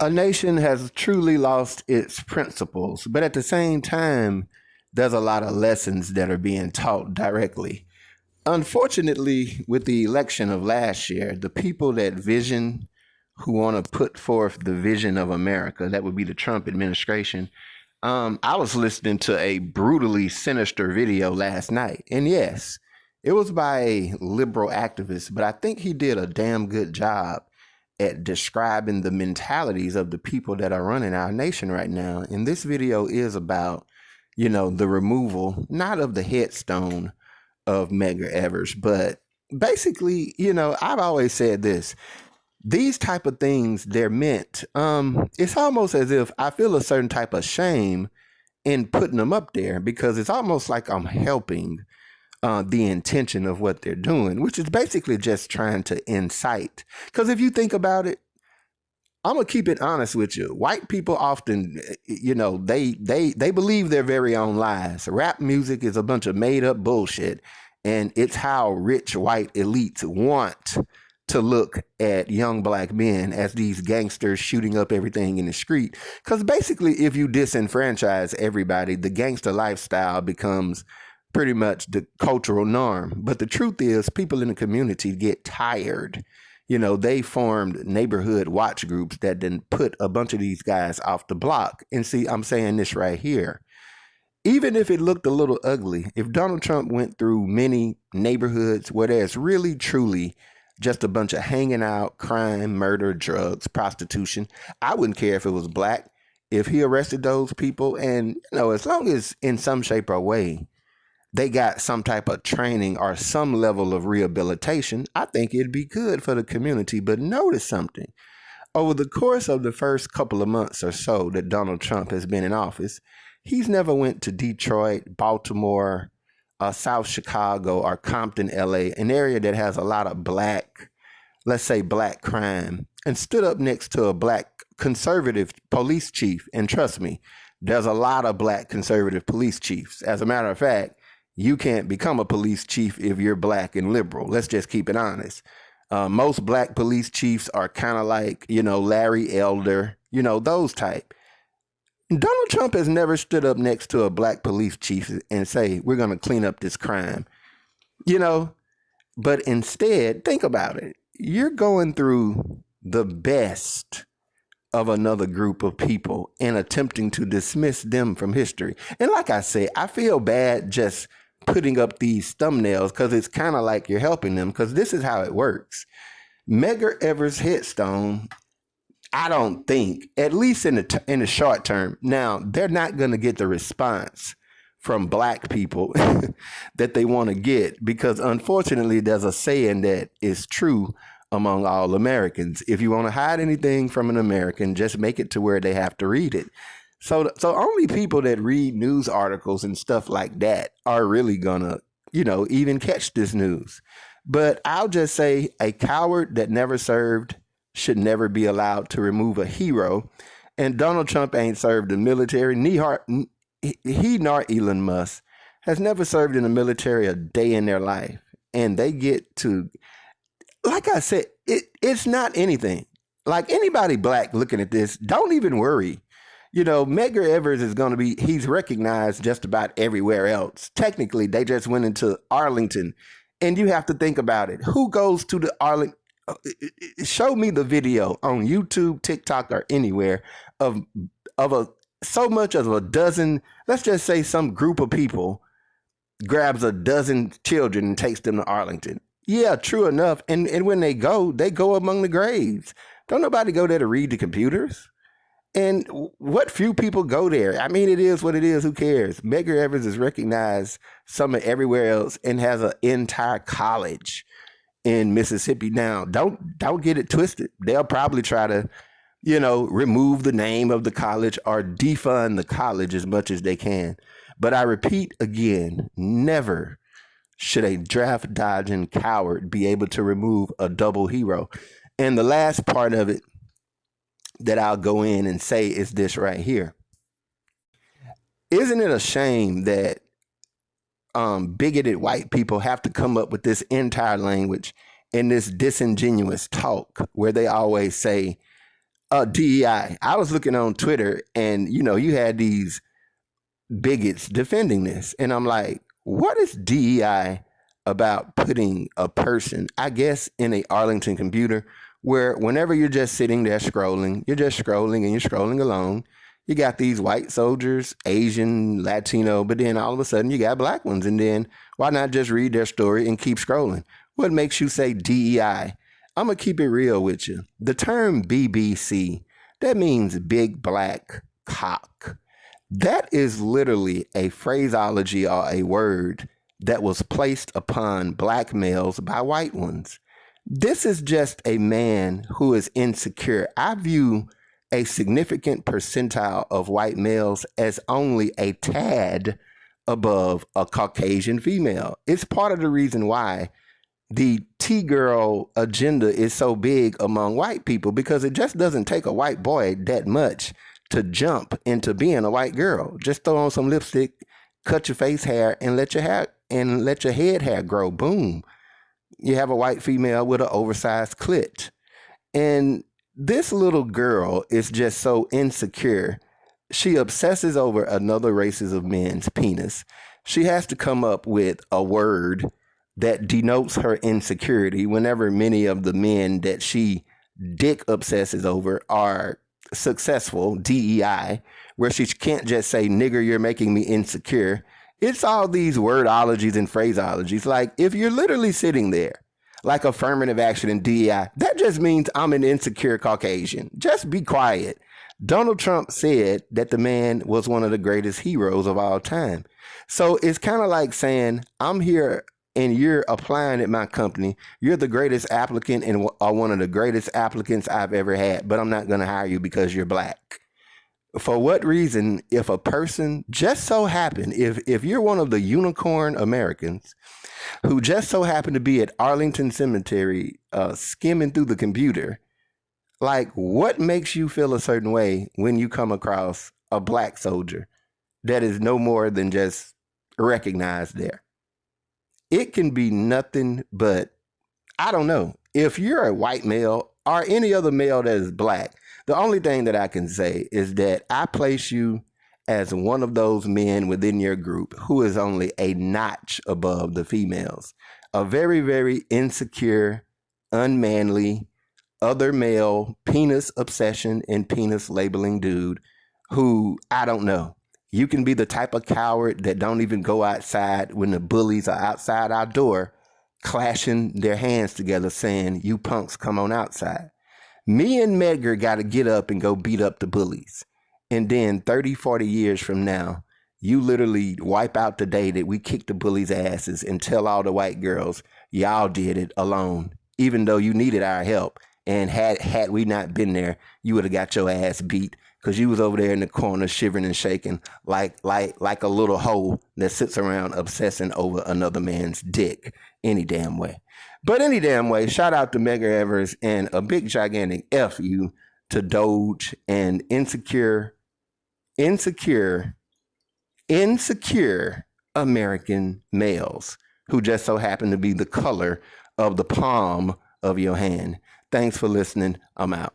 A nation has truly lost its principles, but at the same time, there's a lot of lessons that are being taught directly. Unfortunately, with the election of last year, the people that vision who want to put forth the vision of America, that would be the Trump administration. I was listening to a brutally sinister video last night, and yes, it was by a liberal activist, but I think he did a damn good job at describing the mentalities of the people that are running our nation right now. And this video is about, the removal, not of the headstone of Medgar Evers, but basically, I've always said this. These type of things, they're meant. It's almost as if I feel a certain type of shame in putting them up there because it's almost like I'm helping the intention of what they're doing, which is basically just trying to incite. Because if you think about it, I'm gonna keep it honest with you. White people often, they believe their very own lies. Rap music is a bunch of made up bullshit, and it's how rich white elites want to look at young black men as these gangsters shooting up everything in the street. Because basically, if you disenfranchise everybody, the gangster lifestyle becomes pretty much the cultural norm. But the truth is, people in the community get tired. They formed neighborhood watch groups that then put a bunch of these guys off the block. And see, I'm saying this right here. Even if it looked a little ugly, if Donald Trump went through many neighborhoods where there's really, truly just a bunch of hanging out, crime, murder, drugs, prostitution, I wouldn't care if it was black. If he arrested those people and, as long as in some shape or way, they got some type of training or some level of rehabilitation, I think it'd be good for the community. But notice something. Over the course of the first couple of months or so that Donald Trump has been in office, he's never went to Detroit, Baltimore, South Chicago, or Compton, LA, an area that has a lot of black, let's say black crime, and stood up next to a black conservative police chief. And trust me, there's a lot of black conservative police chiefs. As a matter of fact, you can't become a police chief if you're black and liberal. Let's just keep it honest. Most black police chiefs are kind of like, Larry Elder, those type. Donald Trump has never stood up next to a black police chief and say, we're going to clean up this crime, but instead, think about it. You're going through the best of another group of people and attempting to dismiss them from history. And like I say, I feel bad just putting up these thumbnails because it's kind of like you're helping them, because this is how it works. Medgar Evers' headstone, I don't think, at least in the short term, now they're not going to get the response from black people that they want to get, because unfortunately there's a saying that is true among all Americans. If you want to hide anything from an American, just make it to where they have to read it. So only people that read news articles and stuff like that are really gonna, even catch this news. But I'll just say a coward that never served should never be allowed to remove a hero. And Donald Trump ain't served the military. He nor Elon Musk has never served in the military a day in their life. And they get to, like I said, it's not anything. Like anybody black looking at this, don't even worry. Medgar Evers is going to be, he's recognized just about everywhere else. Technically, they just went into Arlington. And you have to think about it. Who goes to the Arlington? Show me the video on YouTube, TikTok, or anywhere of so much as a dozen, let's just say some group of people grabs a dozen children and takes them to Arlington. Yeah, true enough. And when they go among the graves. Don't nobody go there to read the computers. And what few people go there? I mean, it is what it is. Who cares? Medgar Evers is recognized somewhere everywhere else and has an entire college in Mississippi. Now, don't get it twisted. They'll probably try to, remove the name of the college or defund the college as much as they can. But I repeat again, never should a draft dodging coward be able to remove a double hero. And the last part of it that I'll go in and say is this right here. Isn't it a shame that bigoted white people have to come up with this entire language and this disingenuous talk where they always say, DEI. I was looking on Twitter, and you had these bigots defending this, and I'm like, what is DEI about putting a person, I guess, in a Arlington computer, where whenever you're just sitting there scrolling, you're just scrolling and you're scrolling along. You got these white soldiers, Asian, Latino, but then all of a sudden you got black ones. And then why not just read their story and keep scrolling? What makes you say DEI? I'm going to keep it real with you. The term BBC, that means big black cock. That is literally a phraseology or a word that was placed upon black males by white ones. This is just a man who is insecure. I view a significant percentile of white males as only a tad above a Caucasian female. It's part of the reason why the T-girl agenda is so big among white people, because it just doesn't take a white boy that much to jump into being a white girl. Just throw on some lipstick, cut your face hair, and let your head hair grow. Boom. You have a white female with an oversized clit. And this little girl is just so insecure. She obsesses over another races of men's penis. She has to come up with a word that denotes her insecurity whenever many of the men that she dick obsesses over are successful, DEI, where she can't just say, nigger, you're making me insecure. It's all these wordologies and phraseologies. Like, if you're literally sitting there, like affirmative action and DEI, that just means I'm an insecure Caucasian. Just be quiet. Donald Trump said that the man was one of the greatest heroes of all time. So it's kind of like saying, I'm here and you're applying at my company. You're the greatest applicant and are one of the greatest applicants I've ever had, but I'm not going to hire you because you're black. For what reason, if a person just so happened, if you're one of the unicorn Americans who just so happened to be at Arlington Cemetery skimming through the computer, like, what makes you feel a certain way when you come across a black soldier that is no more than just recognized there? It can be nothing but, I don't know. If you're a white male or any other male that is black, the only thing that I can say is that I place you as one of those men within your group who is only a notch above the females. A very, very insecure, unmanly, other male, penis obsession and penis labeling dude who, I don't know. You can be the type of coward that don't even go outside when the bullies are outside our door, clashing their hands together saying, you punks, come on outside. Me and Medgar got to get up and go beat up the bullies. And then 30, 40 years from now, you literally wipe out the day that we kicked the bullies' asses and tell all the white girls, y'all did it alone, even though you needed our help. And had we not been there, you would have got your ass beat because you was over there in the corner shivering and shaking like a little hoe that sits around obsessing over another man's dick any damn way. But any damn way, shout out to Medgar Evers and a big gigantic F you to Doge and insecure American males who just so happen to be the color of the palm of your hand. Thanks for listening. I'm out.